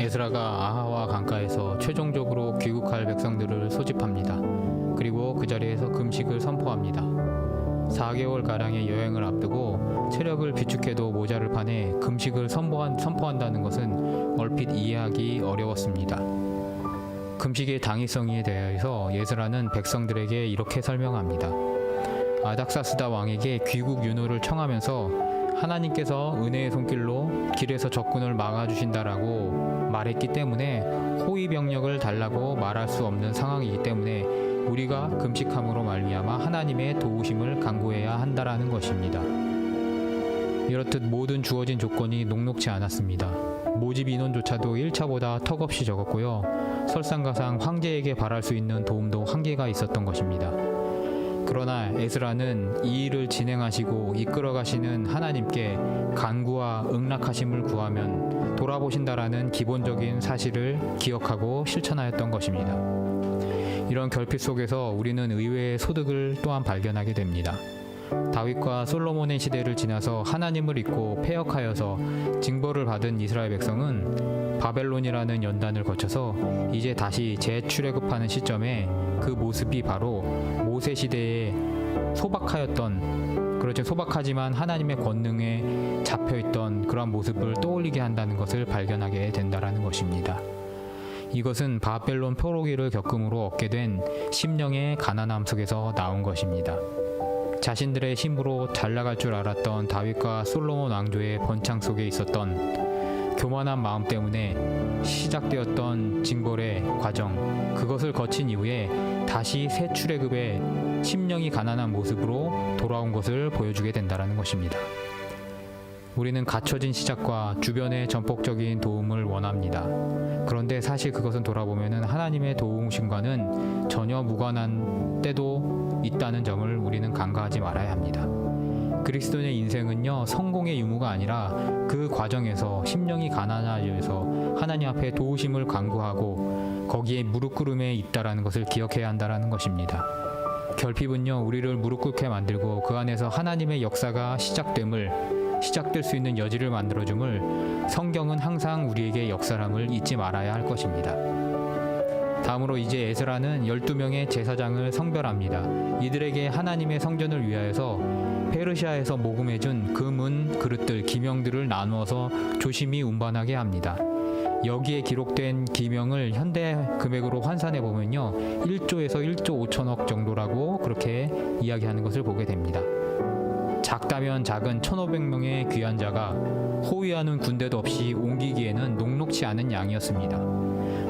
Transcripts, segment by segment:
에스라가 아하와 강가에서 최종적으로 귀국할 백성들을 소집합니다. 그리고 그 자리에서 금식을 선포합니다. 4개월가량의 여행을 앞두고 체력을 비축해도 모자를 판에 금식을 선포한다는 것은 얼핏 이해하기 어려웠습니다. 금식의 당위성에 대해서 에스라는 백성들에게 이렇게 설명합니다. 아닥사스다 왕에게 귀국 윤호를 청하면서 하나님께서 은혜의 손길로 길에서 적군을 막아주신다라고 말했기 때문에 호위 병력을 달라고 말할 수 없는 상황이기 때문에 우리가 금식함으로 말미암아 하나님의 도우심을 간구해야 한다라는 것입니다. 이렇듯 모든 주어진 조건이 녹록지 않았습니다. 모집 인원조차도 1차보다 턱없이 적었고요. 설상가상 황제에게 바랄 수 있는 도움도 한계가 있었던 것입니다. 그러나 에스라는 이 일을 진행하시고 이끌어가시는 하나님께 간구와 응낙하심을 구하면 돌아보신다라는 기본적인 사실을 기억하고 실천하였던 것입니다. 이런 결핍 속에서 우리는 의외의 소득을 또한 발견하게 됩니다. 다윗과 솔로몬의 시대를 지나서 하나님을 잊고 패역하여서 징벌을 받은 이스라엘 백성은 바벨론이라는 연단을 거쳐서 이제 다시 재출애굽하는 시점에 그 모습이 바로 모세 시대에 소박하지만 하나님의 권능에 잡혀있던 그런 모습을 떠올리게 한다는 것을 발견하게 된다는 것입니다. 이것은 바벨론 포로기를 겪음으로 얻게 된 심령의 가난함 속에서 나온 것입니다. 자신들의 힘으로 잘 나갈 줄 알았던 다윗과 솔로몬 왕조의 번창 속에 있었던 교만한 마음 때문에 시작되었던 징벌의 과정, 그것을 거친 이후에 다시 새 출애굽의 심령이 가난한 모습으로 돌아온 것을 보여주게 된다는 것입니다. 우리는 갖춰진 시작과 주변의 전폭적인 도움을 원합니다. 그런데 사실 그것은 돌아보면 하나님의 도우심과는 전혀 무관한 때도 있다는 점을 우리는 간과하지 말아야 합니다. 그리스도인의 인생은요, 성공의 유무가 아니라 그 과정에서 심령이 가난하여서 하나님 앞에 도우심을 간구하고 거기에 무릎 꿇음에 있다라는 것을 기억해야 한다는 것입니다. 결핍은요, 우리를 무릎 꿇게 만들고 그 안에서 하나님의 역사가 시작될 수 있는 여지를 만들어줌을 성경은 항상 우리에게 역사함을 잊지 말아야 할 것입니다. 다음으로 이제 에스라는 12명의 제사장을 성별합니다. 이들에게 하나님의 성전을 위하여서 페르시아에서 모금해준 금은 그릇들, 기명들을 나누어서 조심히 운반하게 합니다. 여기에 기록된 기명을 현대 금액으로 환산해 보면요, 1조에서 1조 5천억 정도라고 그렇게 이야기하는 것을 보게 됩니다. 작다면 작은 1,500명의 귀한 자가 호위하는 군대도 없이 옮기기에는 녹록지 않은 양이었습니다.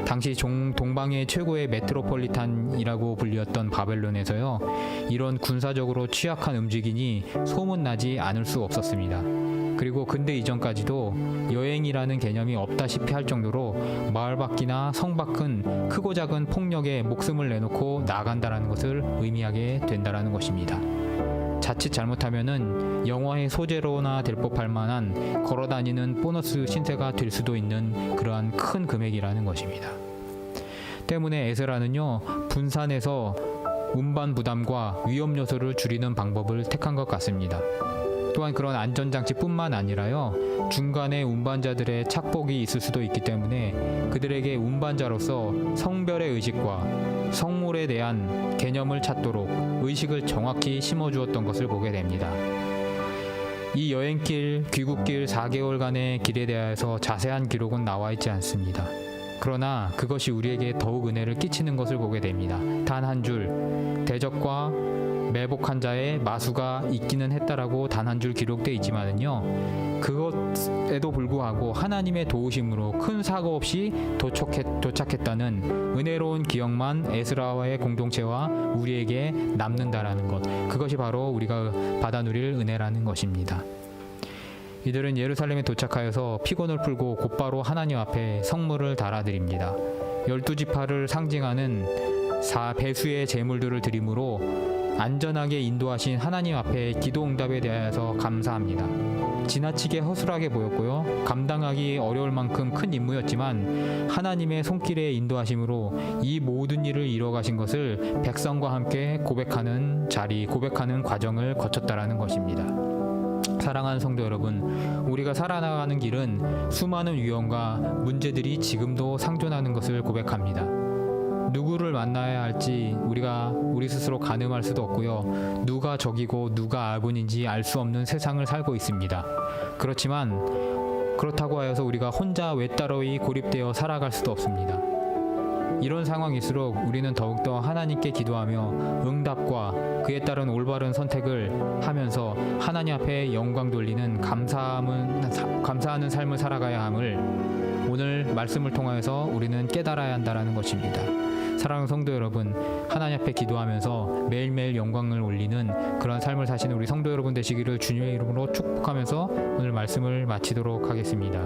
당시 동방의 최고의 메트로폴리탄이라고 불리었던 바벨론에서요, 이런 군사적으로 취약한 움직임이 소문나지 않을 수 없었습니다. 그리고 근대 이전까지도 여행이라는 개념이 없다시피 할 정도로 마을 밖이나 성 밖은 크고 작은 폭력에 목숨을 내놓고 나간다라는 것을 의미하게 된다라는 것입니다. 자칫 잘못하면은 영화의 소재로나 될 법할 만한 걸어다니는 보너스 신세가 될 수도 있는 그러한 큰 금액이라는 것입니다. 때문에 에스라는요, 분산해서 운반 부담과 위험 요소를 줄이는 방법을 택한 것 같습니다. 또한 그런 안전장치뿐만 아니라요, 중간에 운반자들의 착복이 있을 수도 있기 때문에 그들에게 운반자로서 성별의 의식과 성물에 대한 개념을 찾도록 의식을 정확히 심어주었던 것을 보게 됩니다. 이 여행길, 귀국길 4개월간의 길에 대해서 자세한 기록은 나와 있지 않습니다. 그러나 그것이 우리에게 더욱 은혜를 끼치는 것을 보게 됩니다. 단 한 줄, 대적과 매복한 자의 마수가 있기는 했다라고 단 한 줄 기록되어 있지만은요, 그것에도 불구하고 하나님의 도우심으로 큰 사고 없이 도착했다는 은혜로운 기억만 에스라와의 공동체와 우리에게 남는다라는 것, 그것이 바로 우리가 받아 누릴 은혜라는 것입니다. 이들은 예루살렘에 도착하여서 피곤을 풀고 곧바로 하나님 앞에 성물을 달아드립니다. 12지파를 상징하는 배수의 제물들을 드림으로 안전하게 인도하신 하나님 앞에 기도 응답에 대해서 감사합니다. 지나치게 허술하게 보였고요, 감당하기 어려울 만큼 큰 임무였지만 하나님의 손길의 인도하심으로 이 모든 일을 이뤄가신 것을 백성과 함께 고백하는 과정을 거쳤다라는 것입니다. 사랑하는 성도 여러분, 우리가 살아나가는 길은 수많은 위험과 문제들이 지금도 상존하는 것을 고백합니다. 누구를 만나야 할지 우리 스스로 가늠할 수도 없고요. 누가 적이고 누가 아군인지 알 수 없는 세상을 살고 있습니다. 그렇다고 하여서 우리가 혼자 외따로이 고립되어 살아갈 수도 없습니다. 이런 상황일수록 우리는 더욱더 하나님께 기도하며 응답과 그에 따른 올바른 선택을 하면서 하나님 앞에 영광 돌리는 감사하는 삶을 살아가야 함을 오늘 말씀을 통하여서 우리는 깨달아야 한다는 것입니다. 사랑하는 성도 여러분, 하나님 앞에 기도하면서 매일매일 영광을 올리는 그런 삶을 사시는 우리 성도 여러분 되시기를 주님의 이름으로 축복하면서 오늘 말씀을 마치도록 하겠습니다.